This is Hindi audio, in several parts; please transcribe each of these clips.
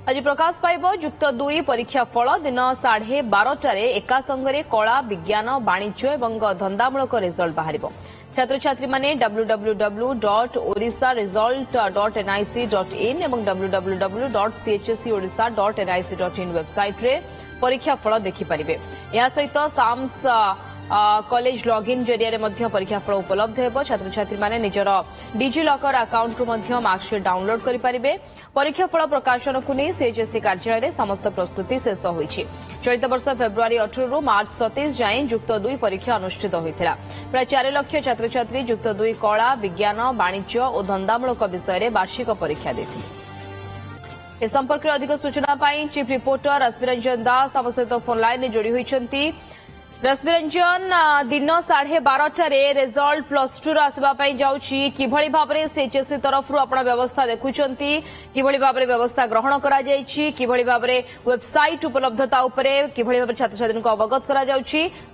आज प्रकाश पाइब युक्त 2 परीक्षा फल दिन 12:30 एका संगे कला विज्ञान वाणिज्य और धंदामूलक रिजल्ट बाहर छात्र छात्री माने www.orissaresult.nic.in और www.chseodisha.nic.in वेबसाइट रे परीक्षा फल देखिपारे। या सहित साम्स कॉलेज लॉगिन जरिया परीक्षा फल उपलब्ध हो। छात्र छात्री माने निजर डिजी लॉकर अकाउंट रु मार्कशीट डाउनलोड करेंगे। परीक्षा फल प्रकाशन को नहीं सीएचएससी कार्यालय में समस्त प्रस्तुति शेष होती। चलित वर्ष फेब्रुआरी 18 रु मार्च 27 जाए युक्त 2 परीक्षा अनुष्ठित होता। प्राय 4 लाख छात्र छात्री युक्त 2 कला विज्ञान वाणिज्य और धंदामूलक विषय में वार्षिक परीक्षा देते। इस संपर्क में अधिक सूचना चीफ रिपोर्टर रश्मिरंजन दास आम सहित फोन लाइन जोड़ी होती। रश्मिरंजन दिन 12:30 रिजल्ट +2 आसवाई जाऊँगी कि भाव में सीएचएससी तरफ अपना व्यवस्था देखुंती कि भाव में व्यवस्था ग्रहण कर भाव में वेबसाइट उपलब्धता कि भाव में छात्र छात्री को अवगत कर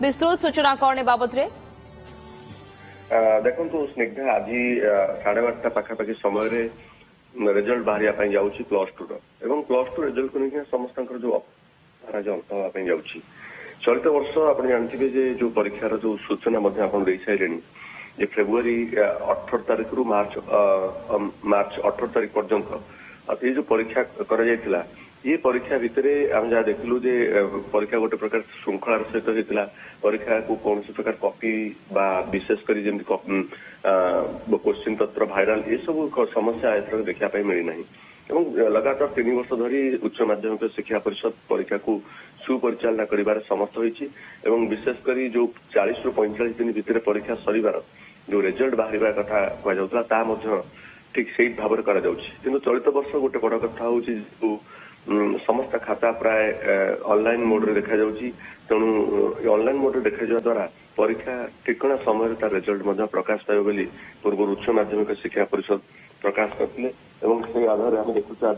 विस्तृत सूचना कौन बाबद देखो स्निग्धा आज 12:30 पाखापाखि समय रिजल्ट बाहर जाऊँगी +2 +2 रिजल्ट को लेकिन समस्त जो अंत होगा जाऊँगी। चलित वर्ष आप जानते जो परीक्षार जो सूचना दे सारे फेब्रुआरी 18 तारीख रु मार्च 18 तारीख पर्यंत ये जो परीक्षा कर ये परीक्षा भितर आम जहाँ देखलु जे परीक्षा गोटे प्रकार श्रृंखलार सहित होता। परीक्षा को कौन प्रकार कॉपी विशेषकर जमी क्वेश्चन पत्र भाइराल ये सब समस्या एथर देखा मिलना एवं लगातार 3 वर्ष धरी उच्च माध्यमिक शिक्षा परिषद परीक्षा को सुपरिचालना कर समर्थ होती। विशेषकर जो 40 रु 45 दिन भितर परीक्षा सरीबार जो रिजल्ट बाहर कथा कहला ठीक से भाव में चलित वर्ष गोटे बड़ कथा हूँ समस्त खाता प्राय ऑनलाइन मोड रे देखा जाउची। तेणु ऑनलाइन मोड रे देखा जावा द्वारा परीक्षा ठिकना समय तार रिजल्ट प्रकाश पाइब बोली पूर्व उच्च माध्यमिक शिक्षा परिषद प्रकाश करते से आधार आम देखु आज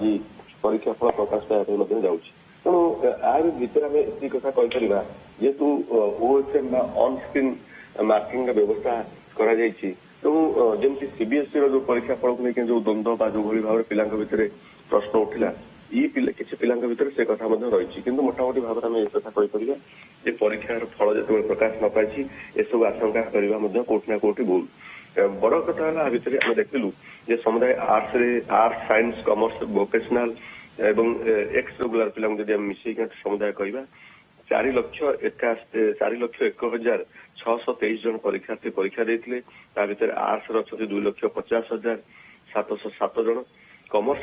परीक्षा फल प्रकाश पाइबा जाउची। तेणु यार भितर आम ये कथा कहीपर जेहेतु ओएफएम ऑन स्क्रीन मार्किंग व्यवस्था करा जायछि। तेणु जमी सीबीएसई जो परीक्षा फल को लेकिन जो द्वंद्व जो भाव में पिला भितर प्रश्न उठिला किसी पिला भर से कथा रही कि मोटामोटी भाव में एक कथा कहीपर परीक्षार फल जो प्रकाश न पाई एसबू आशंका करने कौटना कौटी भूल। बड़ कथा भितर आम देखलु समुदाय आर्ट्स साइंस कॉमर्स वोकेशनल एवं एक्स रेगुलर पिला मिसई समुदाय कहवा 4,01,623 जन परीक्षार्थी परीक्षा देते। आर्ट्स अच्छा 2,50,707 जन कॉमर्स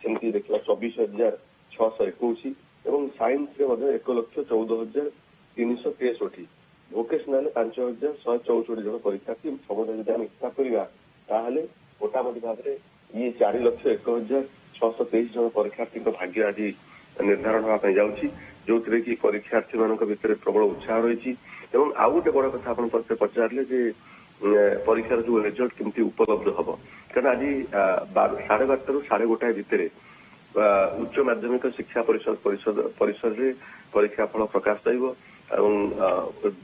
सेमती देखा 24,621 और साइंस 1,14,14,363 वोकेशनल 5,164 जन परीक्षार्थी समुदाय जब हिसाब करवा मोटामोटी भाव में ये 4,01,623 जन परीक्षार्थी भाग्य आज निर्धारण होगा जाऊँगी जो थे कि परीक्षार्थी मान भर प्रबल उत्साह रही। आउ गोटे बड़ कथा आप पचारे परीक्षार जो रिजल्ट केमती उपलब्ध हम कारण आज 12:30 रु 1:30 भितर उच्च माध्यमिक शिक्षा परिषद रे परीक्षा फल प्रकाश पाइब और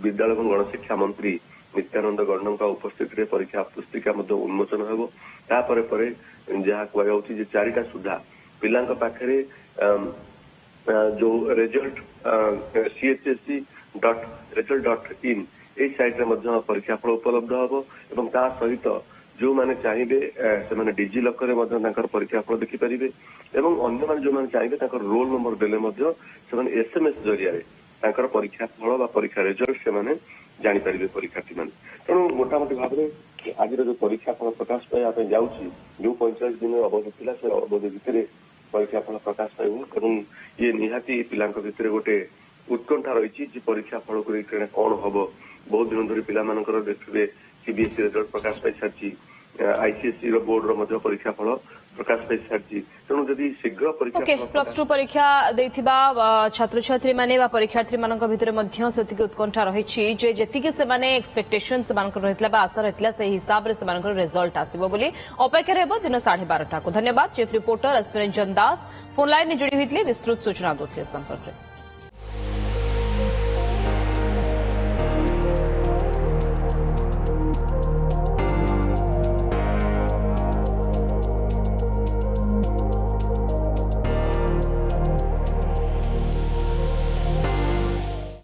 विद्यालय और गणशिक्षा मंत्री नित्यानंद गौड़ उपस्थित परीक्षा पुस्तिका उन्मोचन हो। जहाँ कहुच्छी 4टा सुधा पिला पाखे जो रिजल्ट chsc.result.in ये साइट रे परीक्षा फल उपलब्ध हम और ता सहित जो मैंने चाहिए से डिजी लॉकर में परीक्षा फल देखिपारे और अन्य जो मैंने चाहिए रोल नंबर देले एसएमएस जरिया परीक्षा फल परीक्षा रिजल्ट से जानीपारे परीक्षार्थी मैंने। तेणु मोटामोटी भाव में आज जो परीक्षा फल प्रकाश पाइबा जाऊँगी जो 45 दिन अवधि थी से अवधि भितर परीक्षा फल प्रकाश पाइब और ये निहाती पिला भितर गोटे उत्कंठा रही परीक्षा फल को लेकर कौन हम बहुत दिन धरी पिला देखिए सीबीएसई रिजल्ट प्रकाश पाई सारी आईसीएसई बोर्ड परीक्षा फल प्रकाश पाई सारी। तेणु जदि शीघ्र परीक्षा +2 परीक्षा देथिबा छात्र छात्री माने परीक्षार्थी मानक भितर उत्कंठा रही से एक्सपेक्टेशंस रहितला आशा रहितला से हिसाब रे रिजल्ट आसीबो बोली अपेक्षा रहबो दिन 12:30 को। धन्यवाद चीफ रिपोर्टर रश्मिरंजन दास फोन लाइन जोड़ी होइतले विस्तृत सूचना दोथले संपर्क।